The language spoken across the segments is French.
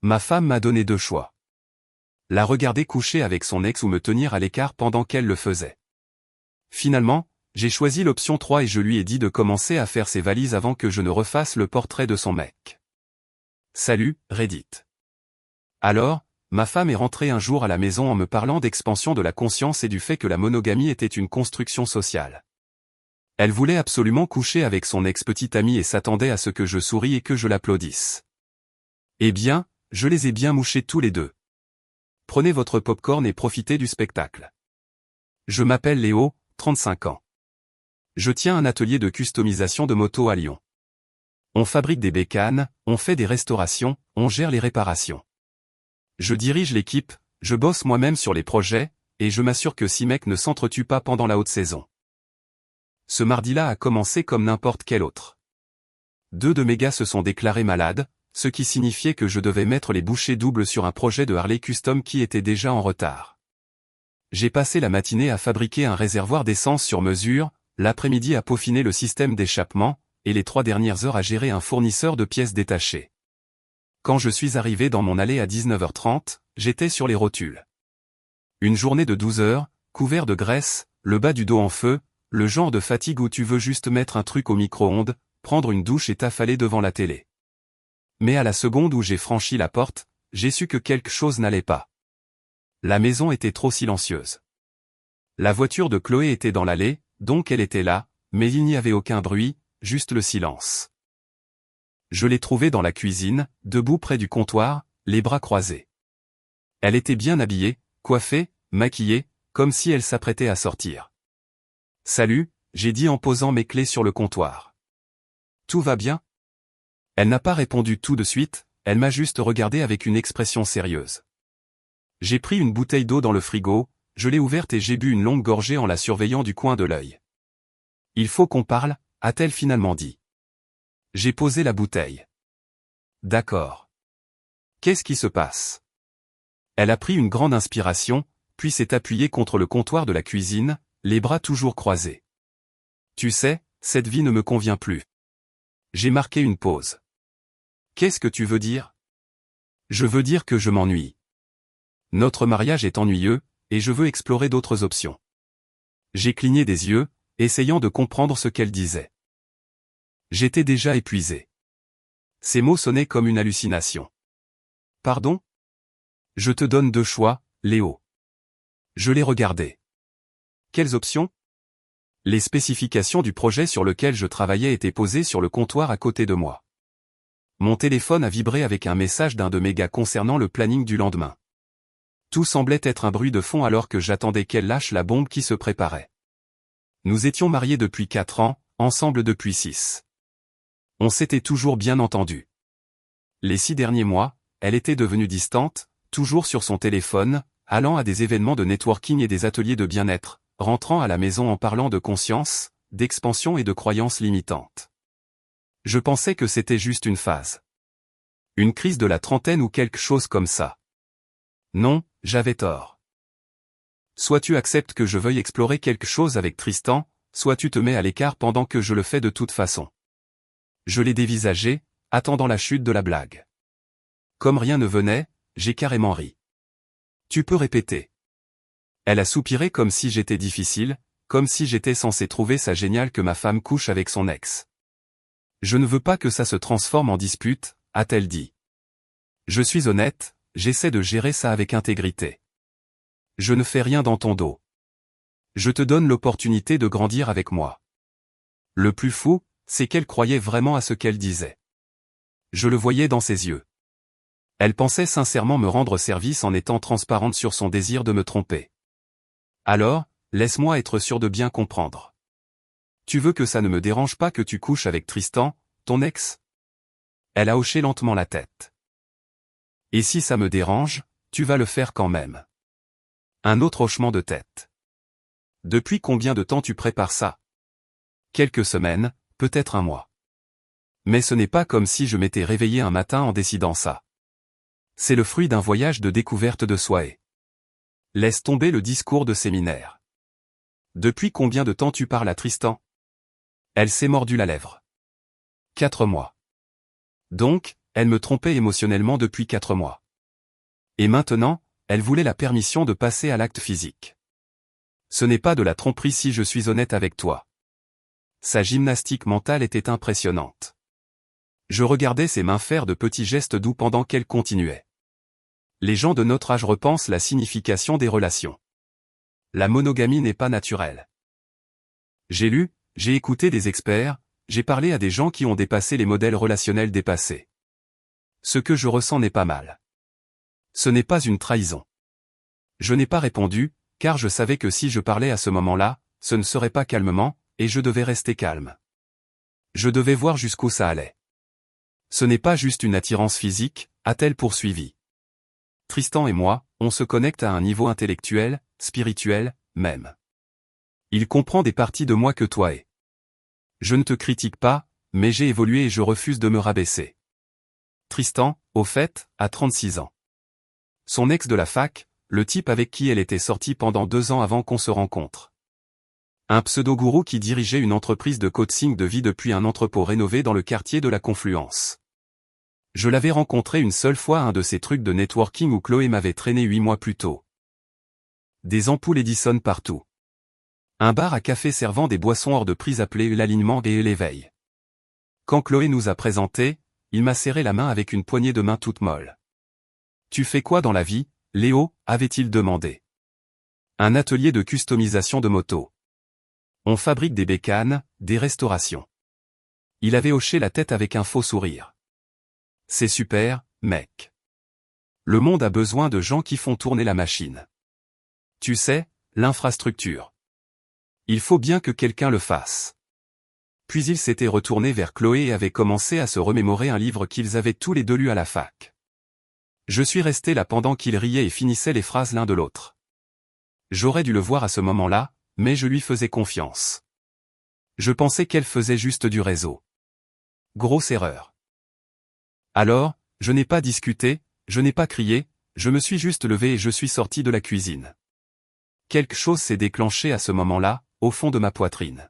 Ma femme m'a donné deux choix. La regarder coucher avec son ex ou me tenir à l'écart pendant qu'elle le faisait. Finalement, j'ai choisi l'option 3 et je lui ai dit de commencer à faire ses valises avant que je ne refasse le portrait de son mec. Salut, Reddit. Alors, ma femme est rentrée un jour à la maison en me parlant d'expansion de la conscience et du fait que la monogamie était une construction sociale. Elle voulait absolument coucher avec son ex-petite amie et s'attendait à ce que je sourie et que je l'applaudisse. Eh bien, je les ai bien mouchés tous les deux. Prenez votre popcorn et profitez du spectacle. Je m'appelle Léo, 35 ans. Je tiens un atelier de customisation de motos à Lyon. On fabrique des bécanes, on fait des restaurations, on gère les réparations. Je dirige l'équipe, je bosse moi-même sur les projets, et je m'assure que 6 mecs ne s'entretuent pas pendant la haute saison. Ce mardi-là a commencé comme n'importe quel autre. 2 de mes gars se sont déclarés malades, ce qui signifiait que je devais mettre les bouchées doubles sur un projet de Harley Custom qui était déjà en retard. J'ai passé la matinée à fabriquer un réservoir d'essence sur mesure, l'après-midi à peaufiner le système d'échappement, et les 3 dernières heures à gérer un fournisseur de pièces détachées. Quand je suis arrivé dans mon allée à 19h30, j'étais sur les rotules. Une journée de 12 heures, couvert de graisse, le bas du dos en feu, le genre de fatigue où tu veux juste mettre un truc au micro-ondes, prendre une douche et t'affaler devant la télé. Mais à la seconde où j'ai franchi la porte, j'ai su que quelque chose n'allait pas. La maison était trop silencieuse. La voiture de Chloé était dans l'allée, donc elle était là, mais il n'y avait aucun bruit, juste le silence. Je l'ai trouvée dans la cuisine, debout près du comptoir, les bras croisés. Elle était bien habillée, coiffée, maquillée, comme si elle s'apprêtait à sortir. « Salut », j'ai dit en posant mes clés sur le comptoir. « Tout va bien ?» Elle n'a pas répondu tout de suite, elle m'a juste regardé avec une expression sérieuse. J'ai pris une bouteille d'eau dans le frigo, je l'ai ouverte et j'ai bu une longue gorgée en la surveillant du coin de l'œil. « Il faut qu'on parle », a-t-elle finalement dit. J'ai posé la bouteille. « D'accord. Qu'est-ce qui se passe ?» Elle a pris une grande inspiration, puis s'est appuyée contre le comptoir de la cuisine, les bras toujours croisés. « Tu sais, cette vie ne me convient plus. » J'ai marqué une pause. « Qu'est-ce que tu veux dire ?» Je veux dire que je m'ennuie. Notre mariage est ennuyeux, et je veux explorer d'autres options. J'ai cligné des yeux, essayant de comprendre ce qu'elle disait. J'étais déjà épuisé. Ces mots sonnaient comme une hallucination. « Pardon ? Je te donne 2 choix, Léo. » Je l'ai regardé. Quelles options ? Les spécifications du projet sur lequel je travaillais étaient posées sur le comptoir à côté de moi. Mon téléphone a vibré avec un message d'un de mes gars concernant le planning du lendemain. Tout semblait être un bruit de fond alors que j'attendais qu'elle lâche la bombe qui se préparait. Nous étions mariés depuis 4 ans, ensemble depuis 6. On s'était toujours bien entendus. Les 6 derniers mois, elle était devenue distante, toujours sur son téléphone, allant à des événements de networking et des ateliers de bien-être, rentrant à la maison en parlant de conscience, d'expansion et de croyances limitantes. Je pensais que c'était juste une phase. Une crise de la trentaine ou quelque chose comme ça. Non, j'avais tort. Soit tu acceptes que je veuille explorer quelque chose avec Tristan, soit tu te mets à l'écart pendant que je le fais de toute façon. Je l'ai dévisagé, attendant la chute de la blague. Comme rien ne venait, j'ai carrément ri. Tu peux répéter. Elle a soupiré comme si j'étais difficile, comme si j'étais censé trouver ça génial que ma femme couche avec son ex. Je ne veux pas que ça se transforme en dispute, a-t-elle dit. Je suis honnête, j'essaie de gérer ça avec intégrité. Je ne fais rien dans ton dos. Je te donne l'opportunité de grandir avec moi. Le plus fou, c'est qu'elle croyait vraiment à ce qu'elle disait. Je le voyais dans ses yeux. Elle pensait sincèrement me rendre service en étant transparente sur son désir de me tromper. Alors, laisse-moi être sûr de bien comprendre. Tu veux que ça ne me dérange pas que tu couches avec Tristan, ton ex ? Elle a hoché lentement la tête. Et si ça me dérange, tu vas le faire quand même. Un autre hochement de tête. Depuis combien de temps tu prépares ça ? Quelques semaines, peut-être un mois. Mais ce n'est pas comme si je m'étais réveillé un matin en décidant ça. C'est le fruit d'un voyage de découverte de soi et... Laisse tomber le discours de séminaire. Depuis combien de temps tu parles à Tristan ? Elle s'est mordu la lèvre. 4 mois. Donc, elle me trompait émotionnellement depuis 4 mois. Et maintenant, elle voulait la permission de passer à l'acte physique. Ce n'est pas de la tromperie si je suis honnête avec toi. Sa gymnastique mentale était impressionnante. Je regardais ses mains faire de petits gestes doux pendant qu'elle continuait. Les gens de notre âge repensent la signification des relations. La monogamie n'est pas naturelle. J'ai lu, j'ai écouté des experts, j'ai parlé à des gens qui ont dépassé les modèles relationnels dépassés. Ce que je ressens n'est pas mal. Ce n'est pas une trahison. Je n'ai pas répondu, car je savais que si je parlais à ce moment-là, ce ne serait pas calmement, et je devais rester calme. Je devais voir jusqu'où ça allait. Ce n'est pas juste une attirance physique, a-t-elle poursuivi. Tristan et moi, on se connecte à un niveau intellectuel, spirituel, même. Il comprend des parties de moi que toi es. Je ne te critique pas, mais j'ai évolué et je refuse de me rabaisser. Tristan, au fait, a 36 ans. Son ex de la fac, le type avec qui elle était sortie pendant 2 ans avant qu'on se rencontre. Un pseudo-gourou qui dirigeait une entreprise de coaching de vie depuis un entrepôt rénové dans le quartier de la Confluence. Je l'avais rencontré une seule fois à un de ces trucs de networking où Chloé m'avait traîné 8 mois plus tôt. Des ampoules Edison partout. Un bar à café servant des boissons hors de prise appelé l'alignement et l'éveil. Quand Chloé nous a présentés, il m'a serré la main avec une poignée de main toute molle. « Tu fais quoi dans la vie, Léo ?» avait-il demandé. « Un atelier de customisation de motos. On fabrique des bécanes, des restaurations. » Il avait hoché la tête avec un faux sourire. « C'est super, mec. Le monde a besoin de gens qui font tourner la machine. Tu sais, l'infrastructure. Il faut bien que quelqu'un le fasse. » Puis il s'était retourné vers Chloé et avait commencé à se remémorer un livre qu'ils avaient tous les deux lu à la fac. Je suis resté là pendant qu'ils riaient et finissaient les phrases l'un de l'autre. J'aurais dû le voir à ce moment-là, mais je lui faisais confiance. Je pensais qu'elle faisait juste du réseau. Grosse erreur. Alors, je n'ai pas discuté, je n'ai pas crié, je me suis juste levé et je suis sorti de la cuisine. Quelque chose s'est déclenché à ce moment-là, au fond de ma poitrine.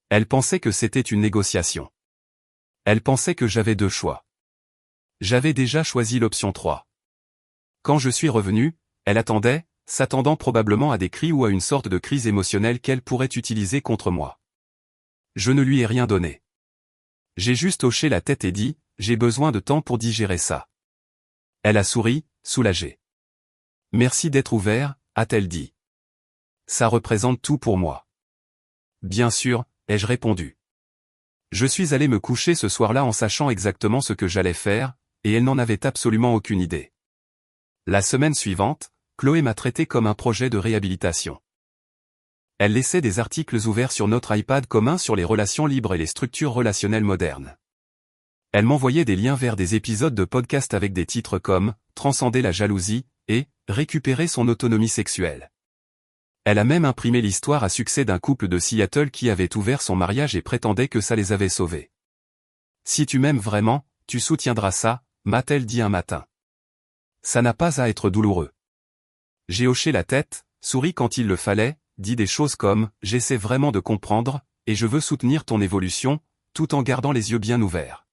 Elle pensait que c'était une négociation. Elle pensait que j'avais 2 choix. J'avais déjà choisi l'option 3. Quand je suis revenu, elle attendait, s'attendant probablement à des cris ou à une sorte de crise émotionnelle qu'elle pourrait utiliser contre moi. Je ne lui ai rien donné. J'ai juste hoché la tête et dit, j'ai besoin de temps pour digérer ça. Elle a souri, soulagée. Merci d'être ouvert, a-t-elle dit. Ça représente tout pour moi. Bien sûr, ai-je répondu. Je suis allé me coucher ce soir-là en sachant exactement ce que j'allais faire, et elle n'en avait absolument aucune idée. La semaine suivante, Chloé m'a traité comme un projet de réhabilitation. Elle laissait des articles ouverts sur notre iPad commun sur les relations libres et les structures relationnelles modernes. Elle m'envoyait des liens vers des épisodes de podcast avec des titres comme « Transcender la jalousie » et « Récupérer son autonomie sexuelle ». Elle a même imprimé l'histoire à succès d'un couple de Seattle qui avait ouvert son mariage et prétendait que ça les avait sauvés. « Si tu m'aimes vraiment, tu soutiendras ça », m'a-t-elle dit un matin. Ça n'a pas à être douloureux. J'ai hoché la tête, souri quand il le fallait, dit des choses comme « J'essaie vraiment de comprendre, et je veux soutenir ton évolution », tout en gardant les yeux bien ouverts.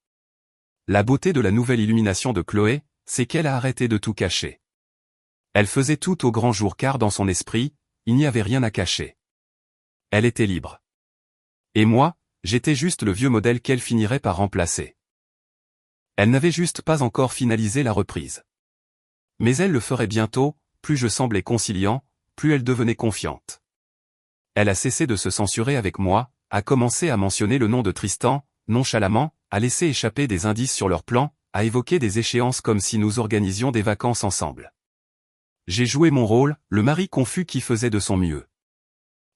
La beauté de la nouvelle illumination de Chloé, c'est qu'elle a arrêté de tout cacher. Elle faisait tout au grand jour car dans son esprit, il n'y avait rien à cacher. Elle était libre. Et moi, j'étais juste le vieux modèle qu'elle finirait par remplacer. Elle n'avait juste pas encore finalisé la reprise. Mais elle le ferait bientôt, plus je semblais conciliant, plus elle devenait confiante. Elle a cessé de se censurer avec moi, a commencé à mentionner le nom de Tristan, nonchalamment, a laissé échapper des indices sur leur plan, a évoqué des échéances comme si nous organisions des vacances ensemble. J'ai joué mon rôle, le mari confus qui faisait de son mieux.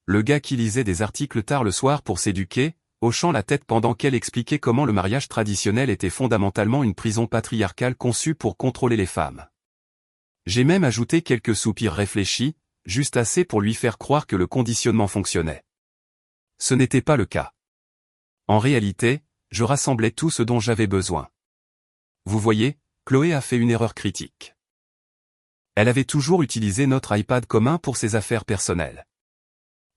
Le gars qui lisait des articles tard le soir pour s'éduquer, hochant la tête pendant qu'elle expliquait comment le mariage traditionnel était fondamentalement une prison patriarcale conçue pour contrôler les femmes. J'ai même ajouté quelques soupirs réfléchis, juste assez pour lui faire croire que le conditionnement fonctionnait. Ce n'était pas le cas. En réalité, je rassemblais tout ce dont j'avais besoin. Vous voyez, Chloé a fait une erreur critique. Elle avait toujours utilisé notre iPad commun pour ses affaires personnelles.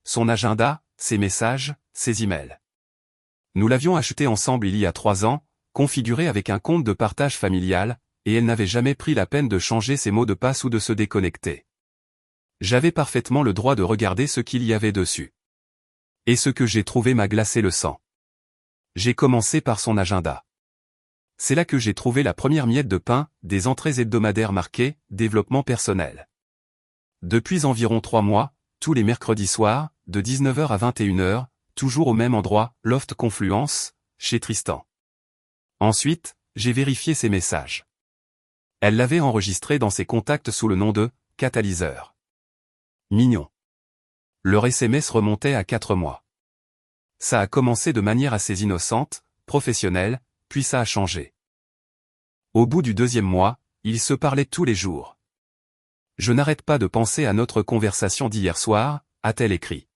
Son agenda, ses messages, ses emails. Nous l'avions acheté ensemble il y a 3 ans, configuré avec un compte de partage familial, et elle n'avait jamais pris la peine de changer ses mots de passe ou de se déconnecter. J'avais parfaitement le droit de regarder ce qu'il y avait dessus. Et ce que j'ai trouvé m'a glacé le sang. J'ai commencé par son agenda. C'est là que j'ai trouvé la première miette de pain, des entrées hebdomadaires marquées « Développement personnel ». Depuis environ 3 mois, tous les mercredis soirs, de 19h à 21h, toujours au même endroit, Loft Confluence, chez Tristan. Ensuite, j'ai vérifié ses messages. Elle l'avait enregistré dans ses contacts sous le nom de « Catalyseur ». Mignon. Leur SMS remontait à 4 mois. Ça a commencé de manière assez innocente, professionnelle, puis ça a changé. Au bout du 2e mois, ils se parlaient tous les jours. Je n'arrête pas de penser à notre conversation d'hier soir, a-t-elle écrit.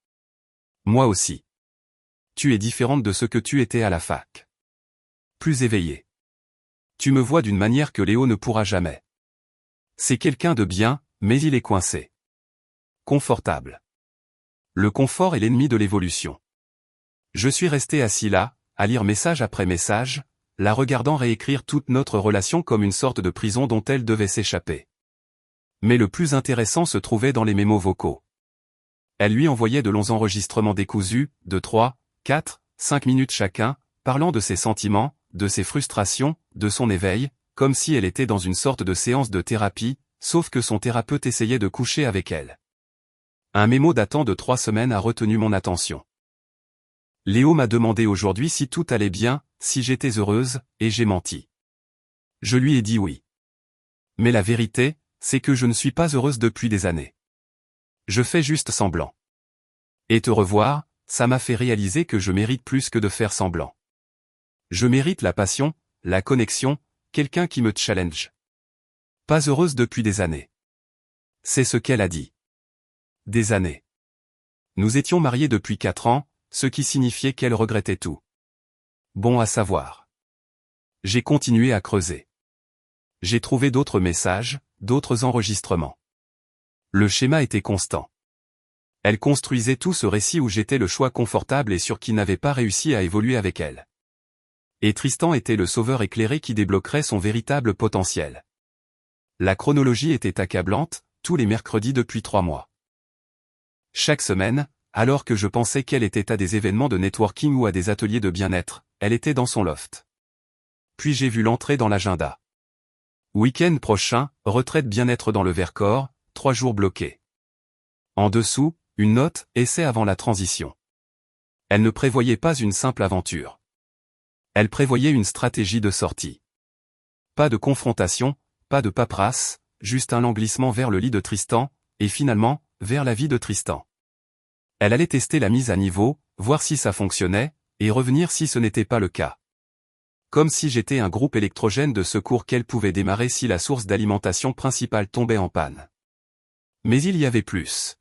Moi aussi. Tu es différente de ce que tu étais à la fac. Plus éveillée. Tu me vois d'une manière que Léo ne pourra jamais. C'est quelqu'un de bien, mais il est coincé. Confortable. Le confort est l'ennemi de l'évolution. Je suis resté assis là, à lire message après message, la regardant réécrire toute notre relation comme une sorte de prison dont elle devait s'échapper. Mais le plus intéressant se trouvait dans les mémos vocaux. Elle lui envoyait de longs enregistrements décousus, de 3, 4, 5 minutes chacun, parlant de ses sentiments, de ses frustrations, de son éveil, comme si elle était dans une sorte de séance de thérapie, sauf que son thérapeute essayait de coucher avec elle. Un mémo datant de 3 semaines a retenu mon attention. Léo m'a demandé aujourd'hui si tout allait bien, si j'étais heureuse, et j'ai menti. Je lui ai dit oui. Mais la vérité, c'est que je ne suis pas heureuse depuis des années. Je fais juste semblant. Et te revoir, ça m'a fait réaliser que je mérite plus que de faire semblant. Je mérite la passion, la connexion, quelqu'un qui me challenge. Pas heureuse depuis des années. C'est ce qu'elle a dit. Des années. Nous étions mariés depuis 4 ans, ce qui signifiait qu'elle regrettait tout. Bon à savoir. J'ai continué à creuser. J'ai trouvé d'autres messages, d'autres enregistrements. Le schéma était constant. Elle construisait tout ce récit où j'étais le choix confortable et sur qui n'avait pas réussi à évoluer avec elle. Et Tristan était le sauveur éclairé qui débloquerait son véritable potentiel. La chronologie était accablante, tous les mercredis depuis 3 mois. Chaque semaine, alors que je pensais qu'elle était à des événements de networking ou à des ateliers de bien-être, elle était dans son loft. Puis j'ai vu l'entrée dans l'agenda. Week-end prochain, retraite bien-être dans le Vercors, 3 jours bloqués. En dessous, une note, essai avant la transition. Elle ne prévoyait pas une simple aventure. Elle prévoyait une stratégie de sortie. Pas de confrontation, pas de paperasse, juste un lent glissement vers le lit de Tristan, et finalement, vers la vie de Tristan. Elle allait tester la mise à niveau, voir si ça fonctionnait, et revenir si ce n'était pas le cas. Comme si j'étais un groupe électrogène de secours qu'elle pouvait démarrer si la source d'alimentation principale tombait en panne. Mais il y avait plus.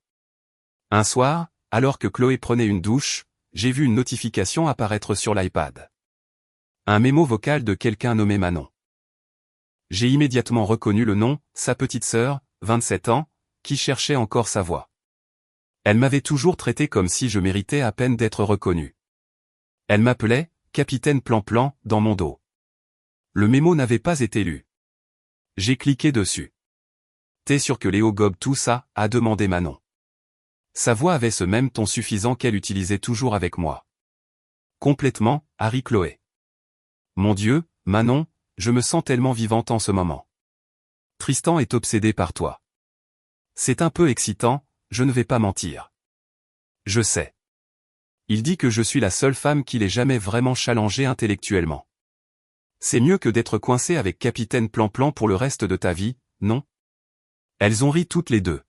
Un soir, alors que Chloé prenait une douche, j'ai vu une notification apparaître sur l'iPad. Un mémo vocal de quelqu'un nommé Manon. J'ai immédiatement reconnu le nom, sa petite sœur, 27 ans, qui cherchait encore sa voix. Elle m'avait toujours traité comme si je méritais à peine d'être reconnu. Elle m'appelait « Capitaine Plan-Plan » dans mon dos. Le mémo n'avait pas été lu. J'ai cliqué dessus. « T'es sûr que Léo gobe tout ça ?» a demandé Manon. Sa voix avait ce même ton suffisant qu'elle utilisait toujours avec moi. Complètement, a ri Chloé. Mon Dieu, Manon, je me sens tellement vivante en ce moment. Tristan est obsédé par toi. C'est un peu excitant, je ne vais pas mentir. Je sais. Il dit que je suis la seule femme qu'il ait jamais vraiment challengée intellectuellement. C'est mieux que d'être coincé avec Capitaine Plan-Plan pour le reste de ta vie, non? Elles ont ri toutes les deux.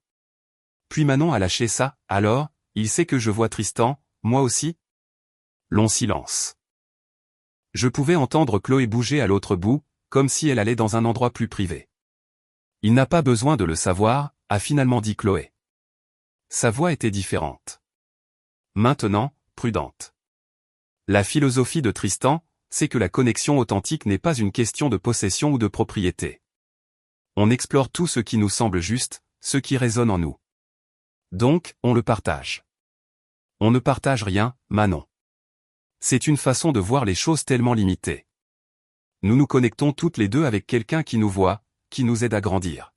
Puis Manon a lâché ça, alors, il sait que je vois Tristan, moi aussi? Long silence. Je pouvais entendre Chloé bouger à l'autre bout, comme si elle allait dans un endroit plus privé. Il n'a pas besoin de le savoir, a finalement dit Chloé. Sa voix était différente. Maintenant, prudente. La philosophie de Tristan, c'est que la connexion authentique n'est pas une question de possession ou de propriété. On explore tout ce qui nous semble juste, ce qui résonne en nous. Donc, on le partage. On ne partage rien, Manon. C'est une façon de voir les choses tellement limitée. Nous nous connectons toutes les deux avec quelqu'un qui nous voit, qui nous aide à grandir.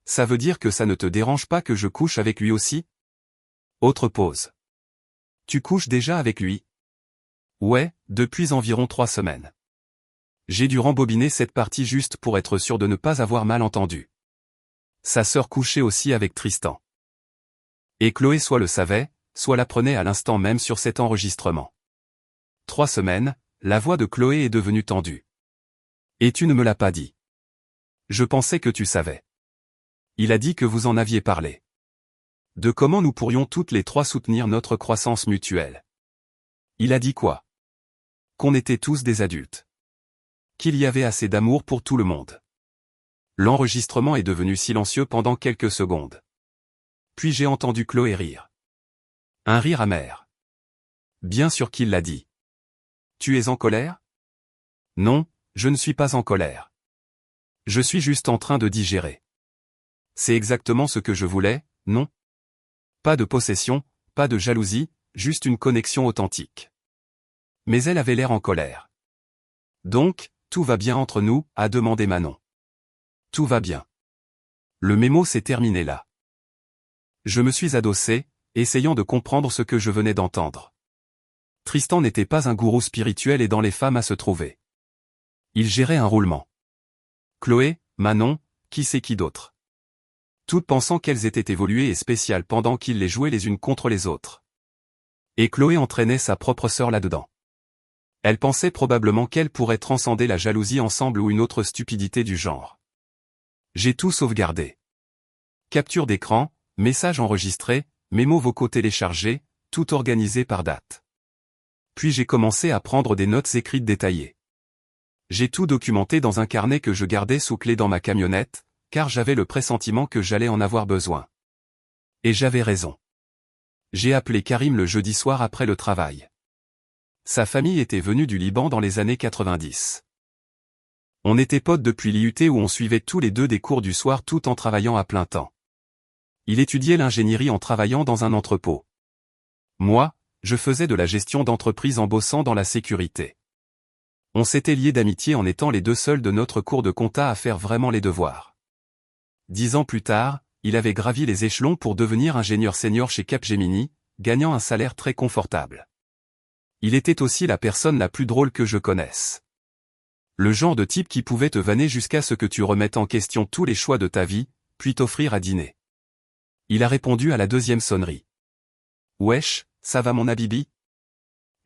Ça veut dire que ça ne te dérange pas que je couche avec lui aussi? Autre pause. Tu couches déjà avec lui? Ouais, depuis environ 3 semaines. J'ai dû rembobiner cette partie juste pour être sûr de ne pas avoir mal entendu. Sa sœur couchait aussi avec Tristan. Et Chloé soit le savait, soit l'apprenait à l'instant même sur cet enregistrement. 3 semaines, la voix de Chloé est devenue tendue. Et tu ne me l'as pas dit. Je pensais que tu savais. Il a dit que vous en aviez parlé. De comment nous pourrions toutes les trois soutenir notre croissance mutuelle. Il a dit quoi? Qu'on était tous des adultes. Qu'il y avait assez d'amour pour tout le monde. L'enregistrement est devenu silencieux pendant quelques secondes. Puis j'ai entendu Chloé rire. Un rire amer. Bien sûr qu'il l'a dit. Tu es en colère? Non, je ne suis pas en colère. Je suis juste en train de digérer. C'est exactement ce que je voulais, non? Pas de possession, pas de jalousie, juste une connexion authentique. Mais elle avait l'air en colère. Donc, tout va bien entre nous, a demandé Manon. Tout va bien. Le mémo s'est terminé là. Je me suis adossé, essayant de comprendre ce que je venais d'entendre. Tristan n'était pas un gourou spirituel aidant les femmes à se trouver. Il gérait un roulement. Chloé, Manon, qui c'est qui d'autre? Toutes pensant qu'elles étaient évoluées et spéciales pendant qu'ils les jouaient les unes contre les autres. Et Chloé entraînait sa propre sœur là-dedans. Elle pensait probablement qu'elle pourrait transcender la jalousie ensemble ou une autre stupidité du genre. J'ai tout sauvegardé. Capture d'écran, message enregistré, mémo vocaux téléchargés, tout organisé par date. Puis j'ai commencé à prendre des notes écrites détaillées. J'ai tout documenté dans un carnet que je gardais sous clé dans ma camionnette, car j'avais le pressentiment que j'allais en avoir besoin. Et j'avais raison. J'ai appelé Karim le jeudi soir après le travail. Sa famille était venue du Liban dans les années 90. On était potes depuis l'IUT où on suivait tous les deux des cours du soir tout en travaillant à plein temps. Il étudiait l'ingénierie en travaillant dans un entrepôt. Moi, je faisais de la gestion d'entreprise en bossant dans la sécurité. On s'était liés d'amitié en étant les deux seuls de notre cours de compta à faire vraiment les devoirs. 10 ans plus tard, il avait gravi les échelons pour devenir ingénieur senior chez Capgemini, gagnant un salaire très confortable. Il était aussi la personne la plus drôle que je connaisse. Le genre de type qui pouvait te vanner jusqu'à ce que tu remettes en question tous les choix de ta vie, puis t'offrir à dîner. Il a répondu à la deuxième sonnerie. Wesh, ça va mon Habibi?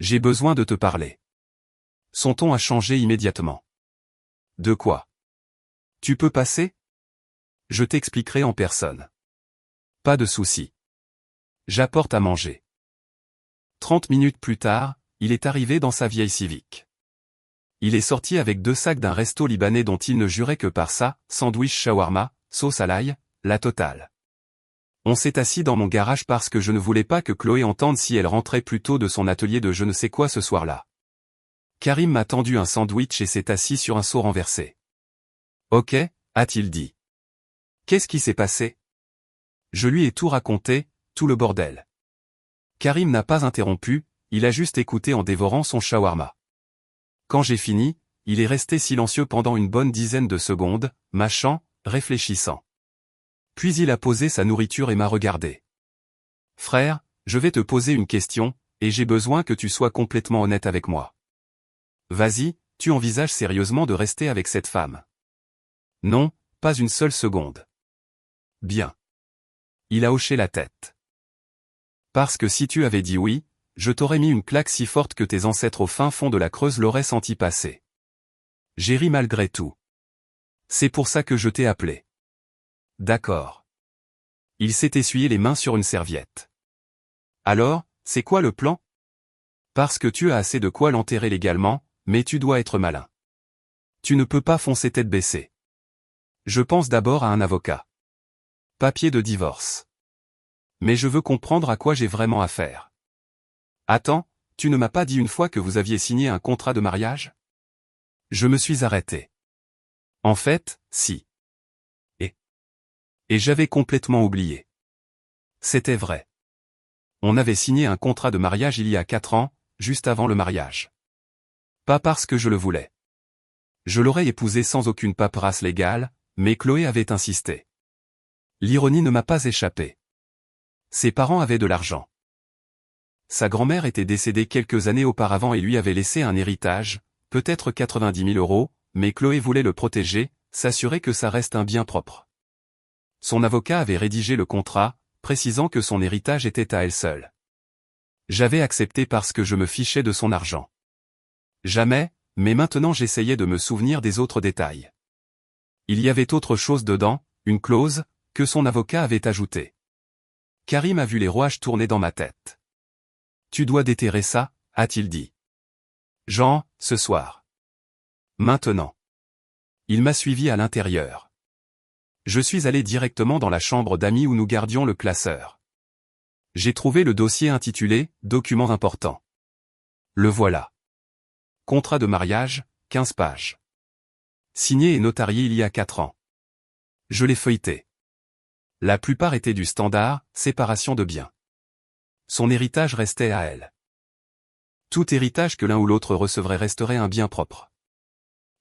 J'ai besoin de te parler. Son ton a changé immédiatement. De quoi? Tu peux passer? Je t'expliquerai en personne. Pas de souci. J'apporte à manger. 30 minutes plus tard, il est arrivé dans sa vieille Civic. Il est sorti avec 2 sacs d'un resto libanais dont il ne jurait que par ça, sandwich shawarma, sauce à l'ail, la totale. On s'est assis dans mon garage parce que je ne voulais pas que Chloé entende si elle rentrait plus tôt de son atelier de je ne sais quoi ce soir-là. Karim m'a tendu un sandwich et s'est assis sur un seau renversé. Ok, a-t-il dit. Qu'est-ce qui s'est passé? Je lui ai tout raconté, tout le bordel. Karim n'a pas interrompu, il a juste écouté en dévorant son shawarma. Quand j'ai fini, il est resté silencieux pendant une bonne dizaine de secondes, mâchant, réfléchissant. Puis il a posé sa nourriture et m'a regardé. Frère, je vais te poser une question, et j'ai besoin que tu sois complètement honnête avec moi. Vas-y, tu envisages sérieusement de rester avec cette femme? Non, pas une seule seconde. Bien. Il a hoché la tête. Parce que si tu avais dit oui, je t'aurais mis une claque si forte que tes ancêtres au fin fond de la Creuse l'auraient senti passer. J'ai ri malgré tout. C'est pour ça que je t'ai appelé. D'accord. Il s'est essuyé les mains sur une serviette. Alors, c'est quoi le plan? Parce que tu as assez de quoi l'enterrer légalement, mais tu dois être malin. Tu ne peux pas foncer tête baissée. Je pense d'abord à un avocat. Papier de divorce. Mais je veux comprendre à quoi j'ai vraiment affaire. Attends, tu ne m'as pas dit une fois que vous aviez signé un contrat de mariage? Je me suis arrêté. En fait, si. Et j'avais complètement oublié. C'était vrai. On avait signé un contrat de mariage il y a 4 ans, juste avant le mariage. Pas parce que je le voulais. Je l'aurais épousée sans aucune paperasse légale, mais Chloé avait insisté. L'ironie ne m'a pas échappé. Ses parents avaient de l'argent. Sa grand-mère était décédée quelques années auparavant et lui avait laissé un héritage, peut-être 90 000 euros, mais Chloé voulait le protéger, s'assurer que ça reste un bien propre. Son avocat avait rédigé le contrat, précisant que son héritage était à elle seule. J'avais accepté parce que je me fichais de son argent. Jamais, mais maintenant j'essayais de me souvenir des autres détails. Il y avait autre chose dedans, une clause, que son avocat avait ajoutée. Karim a vu les rouages tourner dans ma tête. Tu dois déterrer ça, a-t-il dit. Jean, ce soir. Maintenant. Il m'a suivi à l'intérieur. Je suis allé directement dans la chambre d'amis où nous gardions le classeur. J'ai trouvé le dossier intitulé « Documents importants ». Le voilà. Contrat de mariage, 15 pages. Signé et notarié il y a 4 ans. Je l'ai feuilleté. La plupart étaient du standard, séparation de biens. Son héritage restait à elle. Tout héritage que l'un ou l'autre recevrait resterait un bien propre.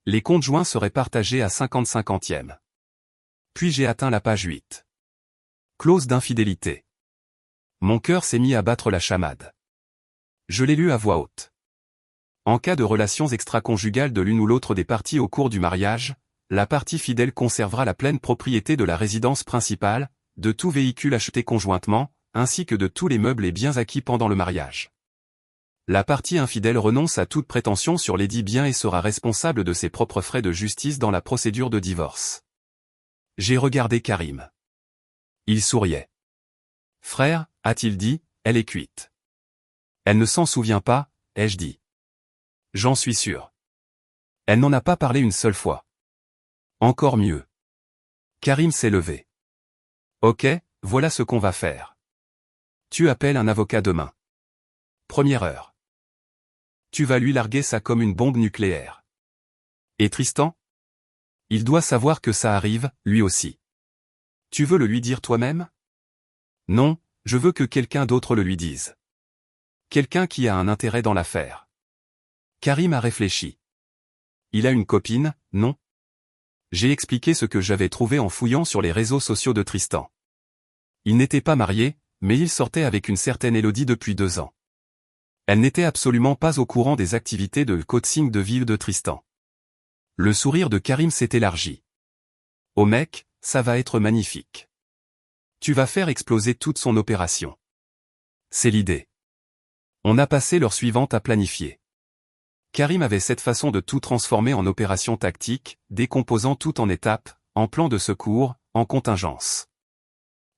Les comptes joints seraient partagés à 50-50e. Puis j'ai atteint la page 8. Clause d'infidélité. Mon cœur s'est mis à battre la chamade. Je l'ai lu à voix haute. En cas de relations extra-conjugales de l'une ou l'autre des parties au cours du mariage, la partie fidèle conservera la pleine propriété de la résidence principale, de tout véhicule acheté conjointement, ainsi que de tous les meubles et biens acquis pendant le mariage. La partie infidèle renonce à toute prétention sur les dits biens et sera responsable de ses propres frais de justice dans la procédure de divorce. J'ai regardé Karim. Il souriait. Frère, a-t-il dit, elle est cuite. Elle ne s'en souvient pas, ai-je dit. J'en suis sûr. Elle n'en a pas parlé une seule fois. Encore mieux. Karim s'est levé. Ok, voilà ce qu'on va faire. Tu appelles un avocat demain. Première heure. Tu vas lui larguer ça comme une bombe nucléaire. Et Tristan? Il doit savoir que ça arrive, lui aussi. Tu veux le lui dire toi-même? Non, je veux que quelqu'un d'autre le lui dise. Quelqu'un qui a un intérêt dans l'affaire. Karim a réfléchi. Il a une copine, non? J'ai expliqué ce que j'avais trouvé en fouillant sur les réseaux sociaux de Tristan. Il n'était pas marié, mais il sortait avec une certaine Élodie depuis 2 ans. Elle n'était absolument pas au courant des activités de coaching de vie de Tristan. Le sourire de Karim s'est élargi. Oh mec, ça va être magnifique. Tu vas faire exploser toute son opération. C'est l'idée. On a passé l'heure suivante à planifier. Karim avait cette façon de tout transformer en opération tactique, décomposant tout en étapes, en plan de secours, en contingence.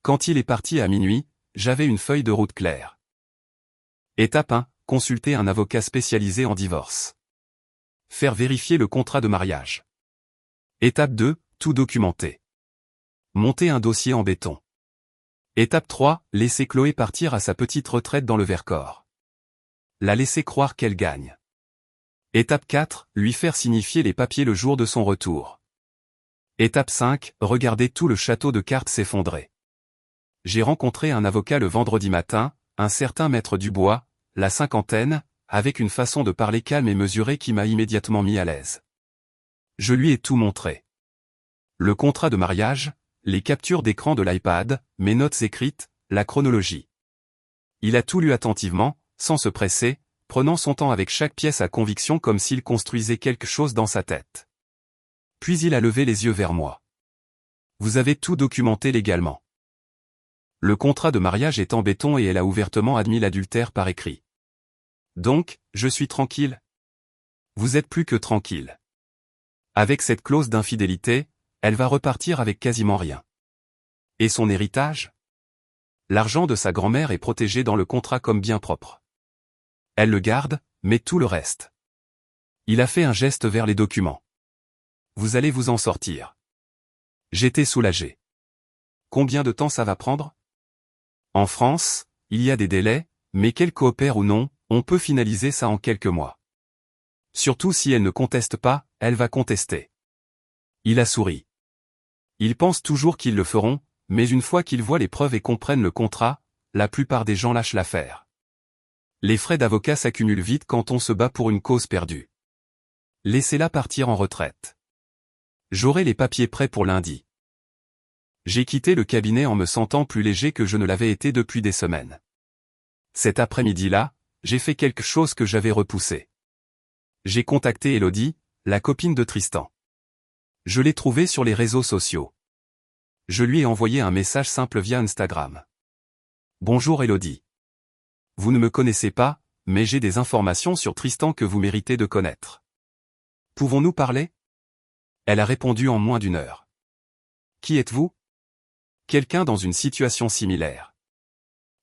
Quand il est parti à minuit, j'avais une feuille de route claire. Étape 1, consulter un avocat spécialisé en divorce. Faire vérifier le contrat de mariage. Étape 2, tout documenter. Monter un dossier en béton. Étape 3, laisser Chloé partir à sa petite retraite dans le Vercors. La laisser croire qu'elle gagne. Étape 4, lui faire signifier les papiers le jour de son retour. Étape 5, regarder tout le château de cartes s'effondrer. J'ai rencontré un avocat le vendredi matin, un certain maître Dubois, la cinquantaine, avec une façon de parler calme et mesurée qui m'a immédiatement mis à l'aise. Je lui ai tout montré. Le contrat de mariage, les captures d'écran de l'iPad, mes notes écrites, la chronologie. Il a tout lu attentivement, sans se presser, prenant son temps avec chaque pièce à conviction comme s'il construisait quelque chose dans sa tête. Puis il a levé les yeux vers moi. Vous avez tout documenté légalement. Le contrat de mariage est en béton et elle a ouvertement admis l'adultère par écrit. Donc, je suis tranquille? Vous êtes plus que tranquille. Avec cette clause d'infidélité, elle va repartir avec quasiment rien. Et son héritage? L'argent de sa grand-mère est protégé dans le contrat comme bien propre. Elle le garde, mais tout le reste. Il a fait un geste vers les documents. Vous allez vous en sortir. J'étais soulagé. Combien de temps ça va prendre? En France, il y a des délais, mais qu'elle coopère ou non, on peut finaliser ça en quelques mois. Surtout si elle ne conteste pas, elle va contester. Il a souri. Ils pensent toujours qu'ils le feront, mais une fois qu'ils voient les preuves et comprennent le contrat, la plupart des gens lâchent l'affaire. Les frais d'avocat s'accumulent vite quand on se bat pour une cause perdue. Laissez-la partir en retraite. J'aurai les papiers prêts pour lundi. J'ai quitté le cabinet en me sentant plus léger que je ne l'avais été depuis des semaines. Cet après-midi-là, j'ai fait quelque chose que j'avais repoussé. J'ai contacté Elodie, la copine de Tristan. Je l'ai trouvée sur les réseaux sociaux. Je lui ai envoyé un message simple via Instagram. Bonjour Elodie. Vous ne me connaissez pas, mais j'ai des informations sur Tristan que vous méritez de connaître. Pouvons-nous parler? Elle a répondu en moins d'1 heure. Qui êtes-vous? Quelqu'un dans une situation similaire.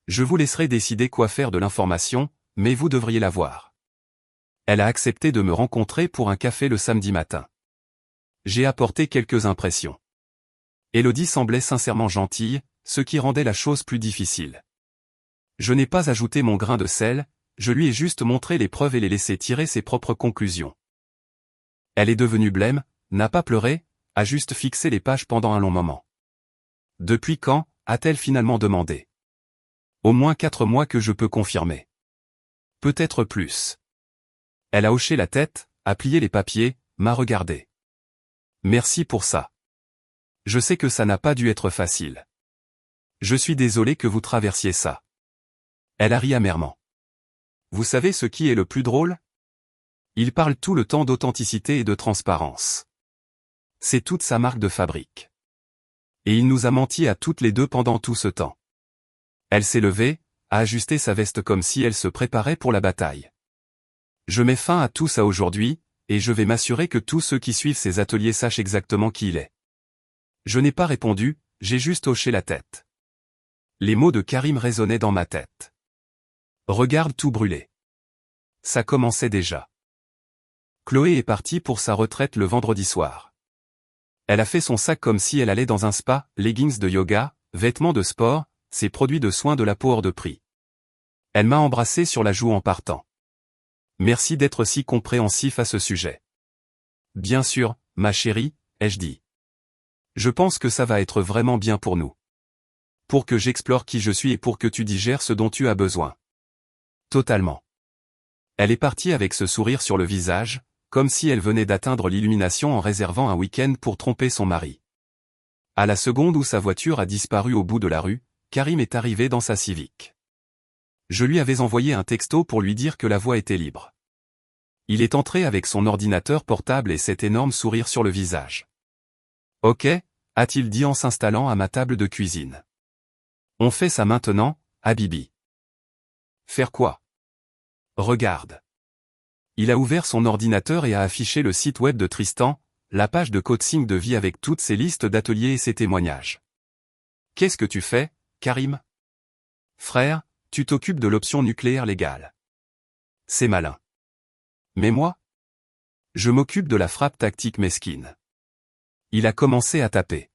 Je vous laisserai décider quoi faire de l'information, mais vous devriez la voir. Elle a accepté de me rencontrer pour un café le samedi matin. J'ai apporté quelques impressions. Elodie semblait sincèrement gentille, ce qui rendait la chose plus difficile. Je n'ai pas ajouté mon grain de sel, je lui ai juste montré les preuves et les laissé tirer ses propres conclusions. Elle est devenue blême, n'a pas pleuré, a juste fixé les pages pendant un long moment. Depuis quand, a-t-elle finalement demandé? Au moins 4 mois que je peux confirmer. Peut-être plus. Elle a hoché la tête, a plié les papiers, m'a regardé. Merci pour ça. Je sais que ça n'a pas dû être facile. Je suis désolé que vous traversiez ça. Elle a ri amèrement. Vous savez ce qui est le plus drôle? Il parle tout le temps d'authenticité et de transparence. C'est toute sa marque de fabrique. Et il nous a menti à toutes les deux pendant tout ce temps. Elle s'est levée, a ajusté sa veste comme si elle se préparait pour la bataille. Je mets fin à tout ça aujourd'hui, et je vais m'assurer que tous ceux qui suivent ces ateliers sachent exactement qui il est. Je n'ai pas répondu, j'ai juste hoché la tête. Les mots de Karim résonnaient dans ma tête. Regarde tout brûler. Ça commençait déjà. Chloé est partie pour sa retraite le vendredi soir. Elle a fait son sac comme si elle allait dans un spa, leggings de yoga, vêtements de sport, ses produits de soins de la peau hors de prix. Elle m'a embrassé sur la joue en partant. Merci d'être si compréhensif à ce sujet. Bien sûr, ma chérie, ai-je dit. Je pense que ça va être vraiment bien pour nous. Pour que j'explore qui je suis et pour que tu digères ce dont tu as besoin. Totalement. Elle est partie avec ce sourire sur le visage, comme si elle venait d'atteindre l'illumination en réservant un week-end pour tromper son mari. À la seconde où sa voiture a disparu au bout de la rue, Karim est arrivé dans sa Civic. Je lui avais envoyé un texto pour lui dire que la voie était libre. Il est entré avec son ordinateur portable et cet énorme sourire sur le visage. Ok, a-t-il dit en s'installant à ma table de cuisine. On fait ça maintenant, Habibi. Faire quoi? Regarde. Il a ouvert son ordinateur et a affiché le site web de Tristan, la page de coaching de vie avec toutes ses listes d'ateliers et ses témoignages. Qu'est-ce que tu fais, Karim? Frère, tu t'occupes de l'option nucléaire légale. C'est malin. Mais moi? Je m'occupe de la frappe tactique mesquine. Il a commencé à taper.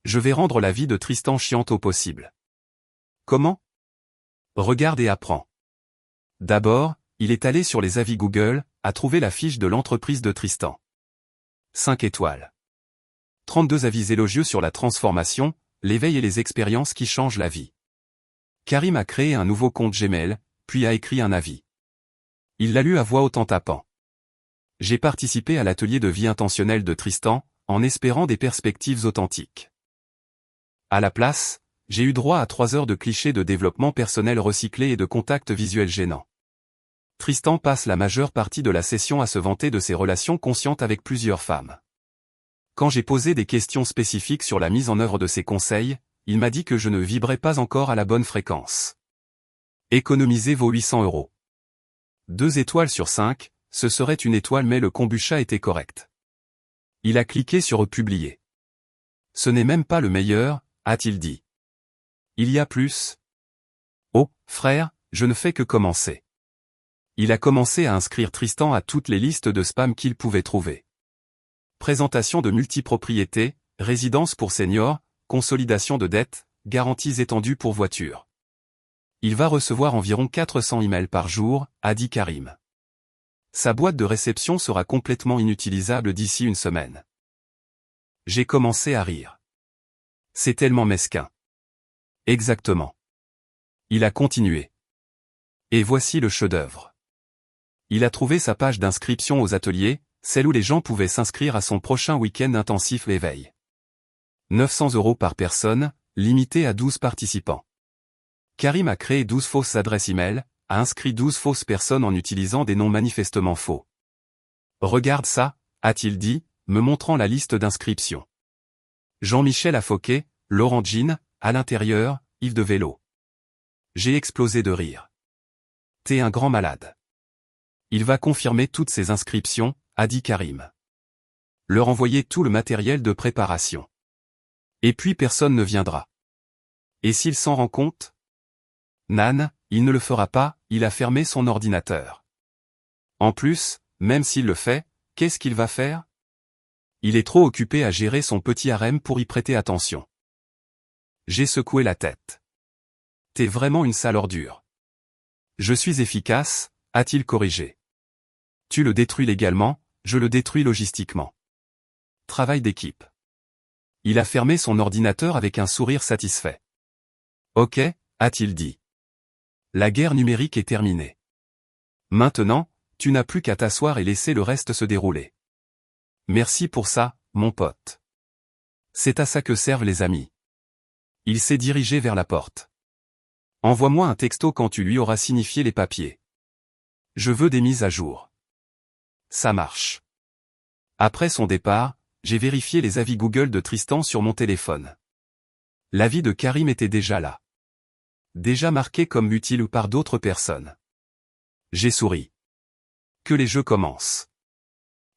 Je vais rendre la vie de Tristan chiante au possible. Comment? Regarde et apprends. D'abord, il est allé sur les avis Google, a trouvé la fiche de l'entreprise de Tristan. 5 étoiles. 32 avis élogieux sur la transformation, l'éveil et les expériences qui changent la vie. Karim a créé un nouveau compte Gmail, puis a écrit un avis. Il l'a lu à voix haute en tapant. J'ai participé à l'atelier de vie intentionnelle de Tristan, en espérant des perspectives authentiques. À la place, j'ai eu droit à 3 heures de clichés de développement personnel recyclés et de contacts visuels gênants. Tristan passe la majeure partie de la session à se vanter de ses relations conscientes avec plusieurs femmes. Quand j'ai posé des questions spécifiques sur la mise en œuvre de ses conseils, il m'a dit que je ne vibrais pas encore à la bonne fréquence. Économisez vos 800 €. 2 étoiles sur 5, ce serait une étoile mais le kombucha était correct. Il a cliqué sur publier. Ce n'est même pas le meilleur, a-t-il dit. Il y a plus. Oh, frère, je ne fais que commencer. Il a commencé à inscrire Tristan à toutes les listes de spam qu'il pouvait trouver. Présentation de multipropriétés, résidence pour seniors, consolidation de dettes, garanties étendues pour voitures. Il va recevoir environ 400 emails par jour, a dit Karim. Sa boîte de réception sera complètement inutilisable d'ici une semaine. J'ai commencé à rire. C'est tellement mesquin. Exactement. Il a continué. Et voici le chef-d'œuvre. Il a trouvé sa page d'inscription aux ateliers, celle où les gens pouvaient s'inscrire à son prochain week-end intensif l'éveil. 900 € par personne, limité à 12 participants. Karim a créé 12 fausses adresses e-mail, a inscrit 12 fausses personnes en utilisant des noms manifestement faux. Regarde ça, a-t-il dit, me montrant la liste d'inscriptions. Jean-Michel Affoquet, Laurent Jean, à l'intérieur, Yves de Vélo. J'ai explosé de rire. T'es un grand malade. Il va confirmer toutes ces inscriptions, a dit Karim. Leur envoyer tout le matériel de préparation. Et puis personne ne viendra. Et s'il s'en rend compte? Nan, il ne le fera pas, il a fermé son ordinateur. En plus, même s'il le fait, qu'est-ce qu'il va faire? Il est trop occupé à gérer son petit harem pour y prêter attention. J'ai secoué la tête. T'es vraiment une sale ordure. Je suis efficace, a-t-il corrigé. Tu le détruis légalement, je le détruis logistiquement. Travail d'équipe. Il a fermé son ordinateur avec un sourire satisfait. Ok, a-t-il dit. La guerre numérique est terminée. Maintenant, tu n'as plus qu'à t'asseoir et laisser le reste se dérouler. Merci pour ça, mon pote. C'est à ça que servent les amis. Il s'est dirigé vers la porte. Envoie-moi un texto quand tu lui auras signifié les papiers. Je veux des mises à jour. Ça marche. Après son départ, j'ai vérifié les avis Google de Tristan sur mon téléphone. L'avis de Karim était déjà là. Déjà marqué comme utile par d'autres personnes. J'ai souri. Que les jeux commencent.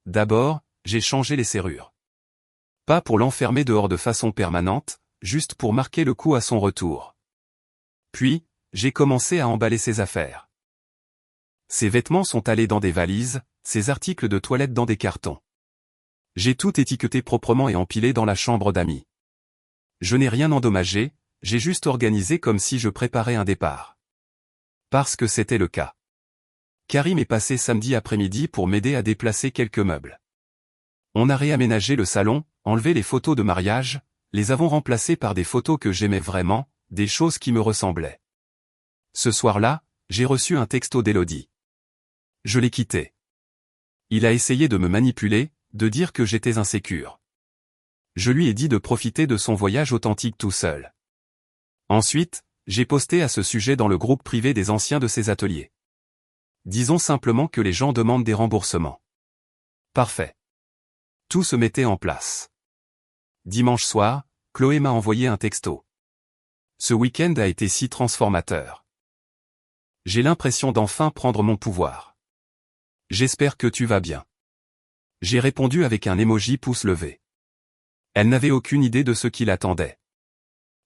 D'abord, j'ai changé les serrures. Pas pour l'enfermer dehors de façon permanente, juste pour marquer le coup à son retour. Puis, j'ai commencé à emballer ses affaires. Ses vêtements sont allés dans des valises, ses articles de toilette dans des cartons. J'ai tout étiqueté proprement et empilé dans la chambre d'amis. Je n'ai rien endommagé, j'ai juste organisé comme si je préparais un départ. Parce que c'était le cas. Karim est passé samedi après-midi pour m'aider à déplacer quelques meubles. On a réaménagé le salon, enlevé les photos de mariage, les avons remplacées par des photos que j'aimais vraiment, des choses qui me ressemblaient. Ce soir-là, j'ai reçu un texto d'Élodie. Je l'ai quitté. Il a essayé de me manipuler, de dire que j'étais insécure. Je lui ai dit de profiter de son voyage authentique tout seul. Ensuite, j'ai posté à ce sujet dans le groupe privé des anciens de ses ateliers. Disons simplement que les gens demandent des remboursements. Parfait. Tout se mettait en place. Dimanche soir, Chloé m'a envoyé un texto. Ce week-end a été si transformateur. J'ai l'impression d'enfin prendre mon pouvoir. J'espère que tu vas bien. J'ai répondu avec un emoji pouce levé. Elle n'avait aucune idée de ce qui l'attendait.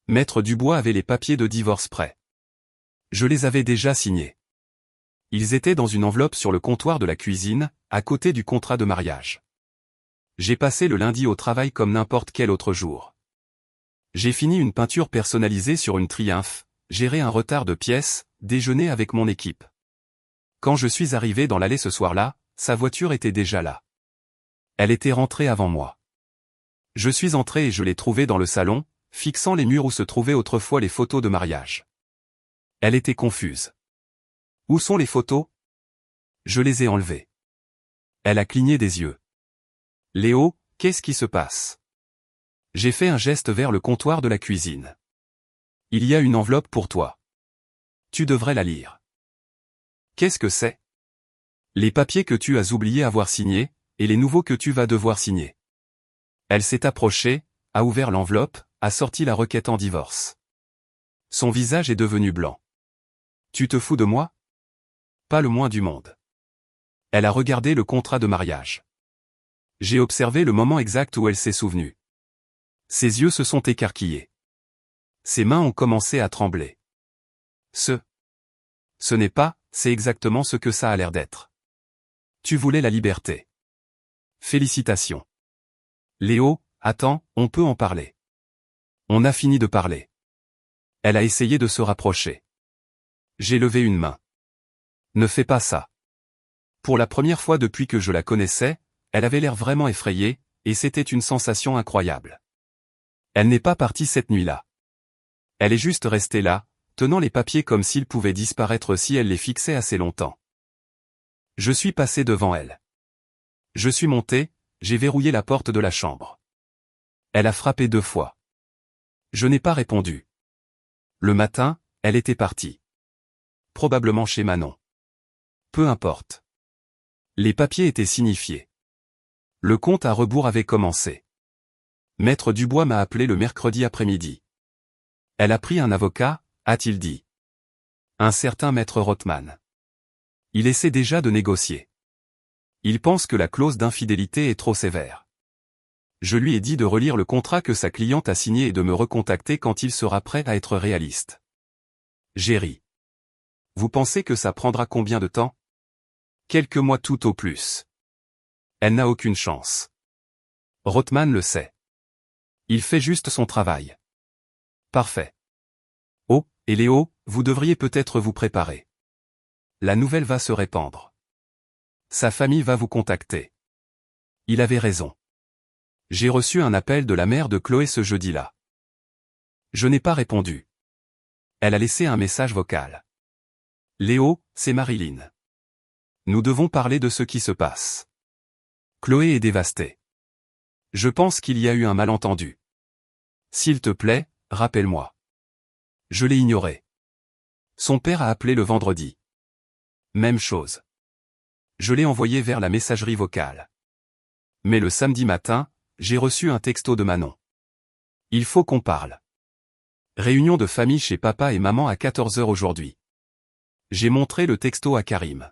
Maître Dubois avait les papiers de divorce prêts. Je les avais déjà signés. Ils étaient dans une enveloppe sur le comptoir de la cuisine, à côté du contrat de mariage. J'ai passé le lundi au travail comme n'importe quel autre jour. J'ai fini une peinture personnalisée sur une Triumph, géré un retard de pièces, déjeuné avec mon équipe. Quand je suis arrivé dans l'allée ce soir-là, sa voiture était déjà là. Elle était rentrée avant moi. Je suis entré et je l'ai trouvée dans le salon, fixant les murs où se trouvaient autrefois les photos de mariage. Elle était confuse. Où sont les photos? Je les ai enlevées. Elle a cligné des yeux. Léo, qu'est-ce qui se passe? J'ai fait un geste vers le comptoir de la cuisine. Il y a une enveloppe pour toi. Tu devrais la lire. Qu'est-ce que c'est? Les papiers que tu as oublié avoir signés, et les nouveaux que tu vas devoir signer. Elle s'est approchée, a ouvert l'enveloppe, a sorti la requête en divorce. Son visage est devenu blanc. Tu te fous de moi? Pas le moins du monde. Elle a regardé le contrat de mariage. J'ai observé le moment exact où elle s'est souvenue. Ses yeux se sont écarquillés. Ses mains ont commencé à trembler. Ce n'est pas, c'est exactement ce que ça a l'air d'être. Tu voulais la liberté. Félicitations. Léo, attends, on peut en parler. On a fini de parler. Elle a essayé de se rapprocher. J'ai levé une main. Ne fais pas ça. Pour la première fois depuis que je la connaissais, elle avait l'air vraiment effrayée, et c'était une sensation incroyable. Elle n'est pas partie cette nuit-là. Elle est juste restée là, tenant les papiers comme s'ils pouvaient disparaître si elle les fixait assez longtemps. Je suis passé devant elle. Je suis monté, j'ai verrouillé la porte de la chambre. Elle a frappé 2 fois. Je n'ai pas répondu. Le matin, elle était partie. Probablement chez Manon. Peu importe. Les papiers étaient signifiés. Le compte à rebours avait commencé. Maître Dubois m'a appelé le mercredi après-midi. Elle a pris un avocat, a-t-il dit. Un certain maître Rothman. Il essaie déjà de négocier. Il pense que la clause d'infidélité est trop sévère. Je lui ai dit de relire le contrat que sa cliente a signé et de me recontacter quand il sera prêt à être réaliste. J'ai ri. Vous pensez que ça prendra combien de temps? Quelques mois tout au plus. Elle n'a aucune chance. Rothman le sait. Il fait juste son travail. Parfait. Oh, et Léo, vous devriez peut-être vous préparer. La nouvelle va se répandre. Sa famille va vous contacter. Il avait raison. J'ai reçu un appel de la mère de Chloé ce jeudi-là. Je n'ai pas répondu. Elle a laissé un message vocal. Léo, c'est Marilyn. Nous devons parler de ce qui se passe. Chloé est dévastée. Je pense qu'il y a eu un malentendu. S'il te plaît, rappelle-moi. Je l'ai ignoré. Son père a appelé le vendredi. Même chose. Je l'ai envoyé vers la messagerie vocale. Mais le samedi matin, j'ai reçu un texto de Manon. Il faut qu'on parle. Réunion de famille chez papa et maman à 14 h aujourd'hui. J'ai montré le texto à Karim.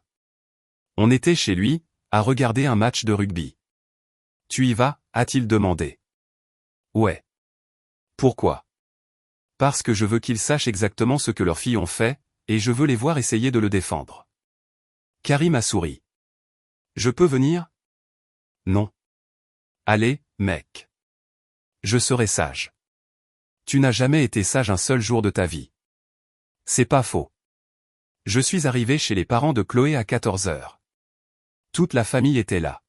On était chez lui, à regarder un match de rugby. Tu y vas, a-t-il demandé. Ouais. Pourquoi? Parce que je veux qu'ils sachent exactement ce que leurs filles ont fait, et je veux les voir essayer de le défendre. Karim a souri. Je peux venir? Non. Allez, mec. Je serai sage. Tu n'as jamais été sage un seul jour de ta vie. C'est pas faux. Je suis arrivé chez les parents de Chloé à 14 h. Toute la famille était là.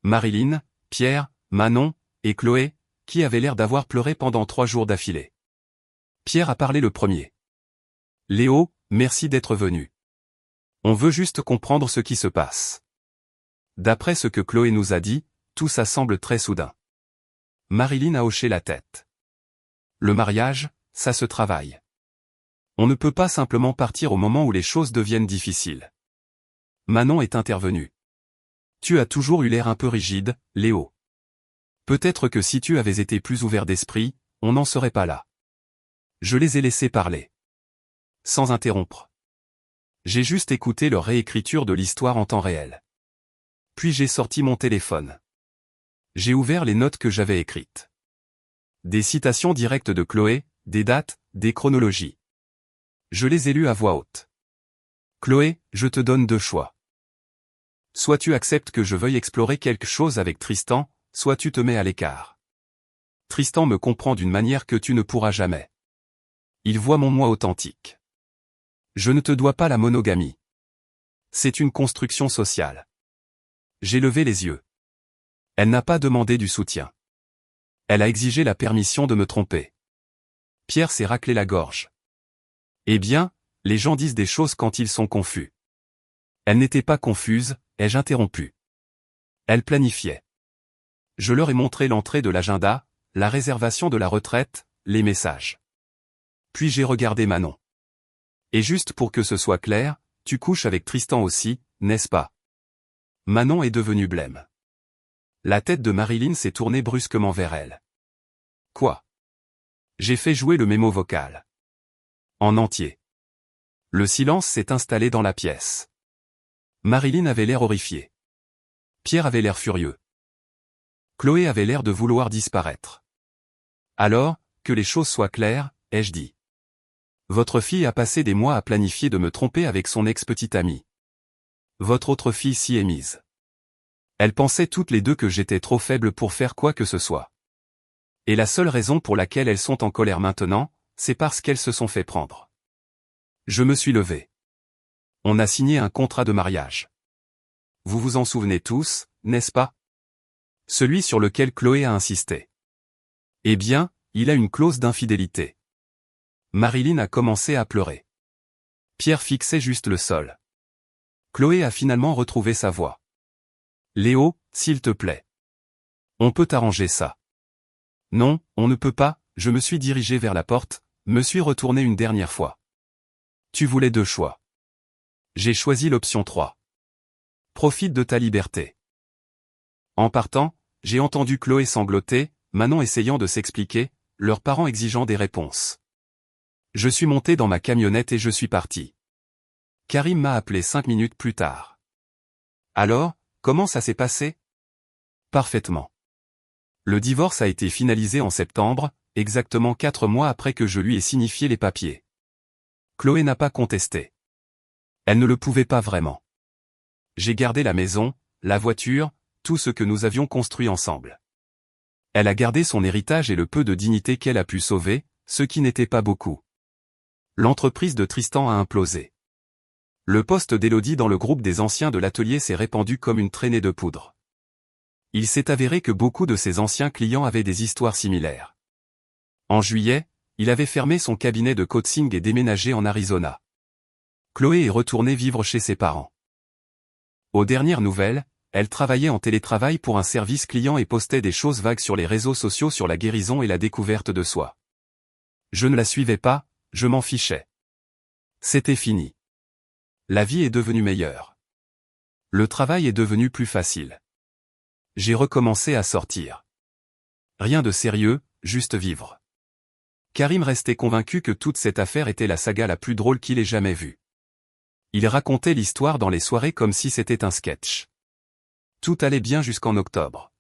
Marilyn, Pierre, Manon, et Chloé, qui avaient l'air d'avoir pleuré pendant 3 jours d'affilée. Pierre a parlé le premier. Léo, merci d'être venu. On veut juste comprendre ce qui se passe. D'après ce que Chloé nous a dit, tout ça semble très soudain. Marilyn a hoché la tête. Le mariage, ça se travaille. On ne peut pas simplement partir au moment où les choses deviennent difficiles. Manon est intervenue. Tu as toujours eu l'air un peu rigide, Léo. Peut-être que si tu avais été plus ouvert d'esprit, on n'en serait pas là. Je les ai laissés parler. Sans interrompre. J'ai juste écouté leur réécriture de l'histoire en temps réel. Puis j'ai sorti mon téléphone. J'ai ouvert les notes que j'avais écrites. Des citations directes de Chloé, des dates, des chronologies. Je les ai lues à voix haute. Chloé, je te donne 2 choix. Soit tu acceptes que je veuille explorer quelque chose avec Tristan, soit tu te mets à l'écart. Tristan me comprend d'une manière que tu ne pourras jamais. Il voit mon moi authentique. Je ne te dois pas la monogamie. C'est une construction sociale. J'ai levé les yeux. Elle n'a pas demandé du soutien. Elle a exigé la permission de me tromper. Pierre s'est raclé la gorge. Eh bien, les gens disent des choses quand ils sont confus. Elle n'était pas confuse, ai-je interrompu. Elle planifiait. Je leur ai montré l'entrée de l'agenda, la réservation de la retraite, les messages. Puis j'ai regardé Manon. Et juste pour que ce soit clair, tu couches avec Tristan aussi, n'est-ce pas? Manon est devenue blême. La tête de Marilyn s'est tournée brusquement vers elle. Quoi? J'ai fait jouer le mémo vocal. En entier. Le silence s'est installé dans la pièce. Marilyn avait l'air horrifiée. Pierre avait l'air furieux. Chloé avait l'air de vouloir disparaître. Alors, que les choses soient claires, ai-je dit. Votre fille a passé des mois à planifier de me tromper avec son ex-petite amie. Votre autre fille s'y est mise. Elles pensaient toutes les deux que j'étais trop faible pour faire quoi que ce soit. Et la seule raison pour laquelle elles sont en colère maintenant, c'est parce qu'elles se sont fait prendre. Je me suis levé. On a signé un contrat de mariage. Vous vous en souvenez tous, n'est-ce pas? Celui sur lequel Chloé a insisté. Eh bien, il a une clause d'infidélité. Marilyn a commencé à pleurer. Pierre fixait juste le sol. Chloé a finalement retrouvé sa voix. Léo, s'il te plaît. On peut arranger ça. Non, on ne peut pas, je me suis dirigé vers la porte, me suis retourné une dernière fois. Tu voulais deux choix. J'ai choisi l'option 3. Profite de ta liberté. En partant, j'ai entendu Chloé sangloter, Manon essayant de s'expliquer, leurs parents exigeant des réponses. Je suis monté dans ma camionnette et je suis parti. Karim m'a appelé 5 minutes plus tard. Alors, comment ça s'est passé? Parfaitement. Le divorce a été finalisé en septembre, exactement 4 mois après que je lui ai signifié les papiers. Chloé n'a pas contesté. Elle ne le pouvait pas vraiment. J'ai gardé la maison, la voiture, tout ce que nous avions construit ensemble. Elle a gardé son héritage et le peu de dignité qu'elle a pu sauver, ce qui n'était pas beaucoup. L'entreprise de Tristan a implosé. Le poste d'Élodie dans le groupe des anciens de l'atelier s'est répandu comme une traînée de poudre. Il s'est avéré que beaucoup de ses anciens clients avaient des histoires similaires. En juillet, il avait fermé son cabinet de coaching et déménagé en Arizona. Chloé est retournée vivre chez ses parents. Aux dernières nouvelles, elle travaillait en télétravail pour un service client et postait des choses vagues sur les réseaux sociaux sur la guérison et la découverte de soi. Je ne la suivais pas, je m'en fichais. C'était fini. La vie est devenue meilleure. Le travail est devenu plus facile. J'ai recommencé à sortir. Rien de sérieux, juste vivre. Karim restait convaincu que toute cette affaire était la saga la plus drôle qu'il ait jamais vue. Il racontait l'histoire dans les soirées comme si c'était un sketch. Tout allait bien jusqu'en octobre.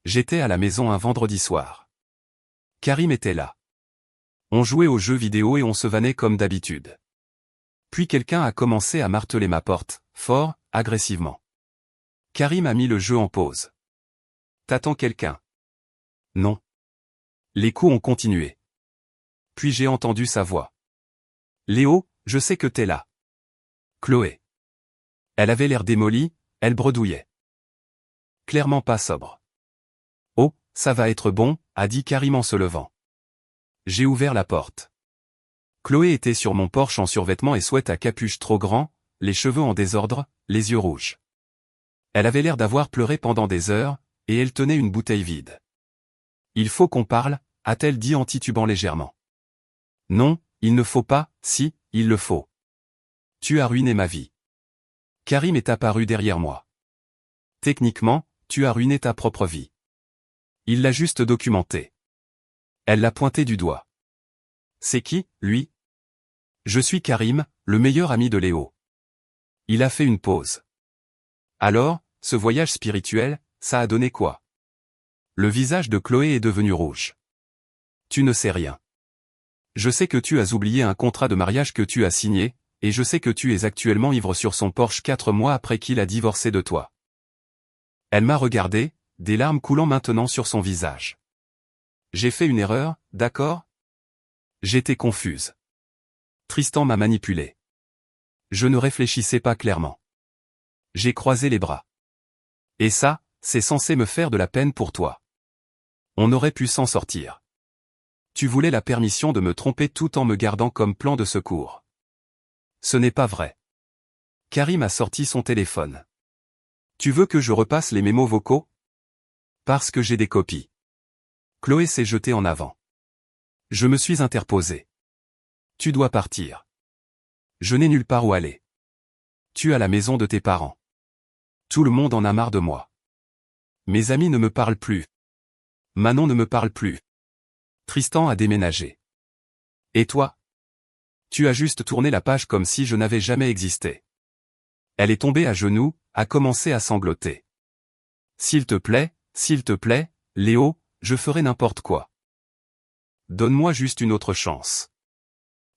J'étais à la maison un vendredi soir. Karim était là. On jouait aux jeux vidéo et on se vannait comme d'habitude. Puis quelqu'un a commencé à marteler ma porte, fort, agressivement. Karim a mis le jeu en pause. T'attends quelqu'un? Non. Les coups ont continué. Puis j'ai entendu sa voix. Léo, je sais que t'es là. Chloé. Elle avait l'air démolie, elle bredouillait. Clairement pas sobre. Oh, ça va être bon, a dit Karim en se levant. J'ai ouvert la porte. Chloé était sur mon porche en survêtement et sweat à capuche trop grand, les cheveux en désordre, les yeux rouges. Elle avait l'air d'avoir pleuré pendant des heures, et elle tenait une bouteille vide. Il faut qu'on parle, a-t-elle dit en titubant légèrement. Non, il ne faut pas, si, il le faut. Tu as ruiné ma vie. Karim est apparu derrière moi. Techniquement, tu as ruiné ta propre vie. Il l'a juste documenté. Elle l'a pointé du doigt. C'est qui, lui? Je suis Karim, le meilleur ami de Léo. Il a fait une pause. Alors, ce voyage spirituel, ça a donné quoi? Le visage de Chloé est devenu rouge. Tu ne sais rien. Je sais que tu as oublié un contrat de mariage que tu as signé, et je sais que tu es actuellement ivre sur son Porsche 4 mois après qu'il a divorcé de toi. Elle m'a regardé, des larmes coulant maintenant sur son visage. J'ai fait une erreur, d'accord? J'étais confuse. Tristan m'a manipulé. Je ne réfléchissais pas clairement. J'ai croisé les bras. Et ça, c'est censé me faire de la peine pour toi. On aurait pu s'en sortir. Tu voulais la permission de me tromper tout en me gardant comme plan de secours. Ce n'est pas vrai. Karim a sorti son téléphone. Tu veux que je repasse les mémos vocaux? Parce que j'ai des copies. Chloé s'est jetée en avant. Je me suis interposé. Tu dois partir. Je n'ai nulle part où aller. Tu as la maison de tes parents. Tout le monde en a marre de moi. Mes amis ne me parlent plus. Manon ne me parle plus. Tristan a déménagé. Et toi? Tu as juste tourné la page comme si je n'avais jamais existé. Elle est tombée à genoux, a commencé à sangloter. S'il te plaît, Léo, je ferai n'importe quoi. Donne-moi juste une autre chance.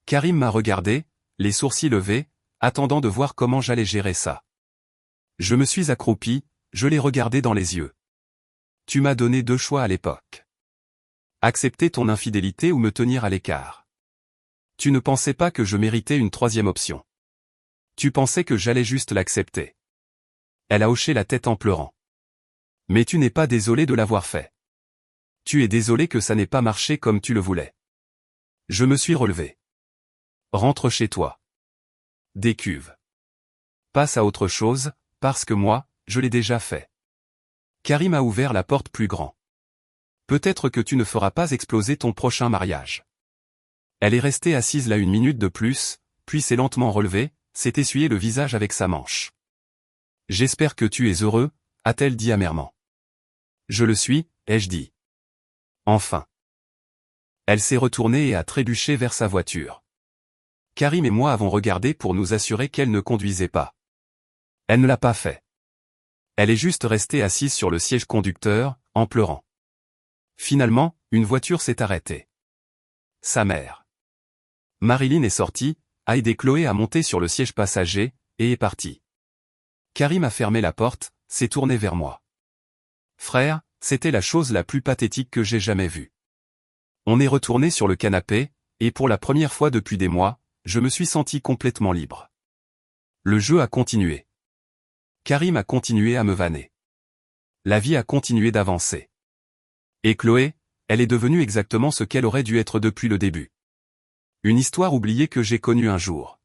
Karim m'a regardé, les sourcils levés, attendant de voir comment j'allais gérer ça. Je me suis accroupi, je l'ai regardé dans les yeux. Tu m'as donné 2 choix à l'époque. Accepter ton infidélité ou me tenir à l'écart. Tu ne pensais pas que je méritais une 3e option. Tu pensais que j'allais juste l'accepter. Elle a hoché la tête en pleurant. Mais tu n'es pas désolé de l'avoir fait. Tu es désolé que ça n'ait pas marché comme tu le voulais. Je me suis relevé. Rentre chez toi. Décuve. Passe à autre chose, parce que moi, je l'ai déjà fait. Karim a ouvert la porte plus grand. Peut-être que tu ne feras pas exploser ton prochain mariage. Elle est restée assise là 1 minute de plus, puis s'est lentement relevée, s'est essuyé le visage avec sa manche. J'espère que tu es heureux, a-t-elle dit amèrement. Je le suis, ai-je dit. Enfin. Elle s'est retournée et a trébuché vers sa voiture. Karim et moi avons regardé pour nous assurer qu'elle ne conduisait pas. Elle ne l'a pas fait. Elle est juste restée assise sur le siège conducteur, en pleurant. Finalement, une voiture s'est arrêtée. Sa mère. Marilyn est sortie, a aidé Chloé à monter sur le siège passager, et est partie. Karim a fermé la porte, s'est tourné vers moi. Frère, c'était la chose la plus pathétique que j'ai jamais vue. On est retourné sur le canapé, et pour la première fois depuis des mois, je me suis senti complètement libre. Le jeu a continué. Karim a continué à me vanner. La vie a continué d'avancer. Et Chloé, elle est devenue exactement ce qu'elle aurait dû être depuis le début. Une histoire oubliée que j'ai connue un jour.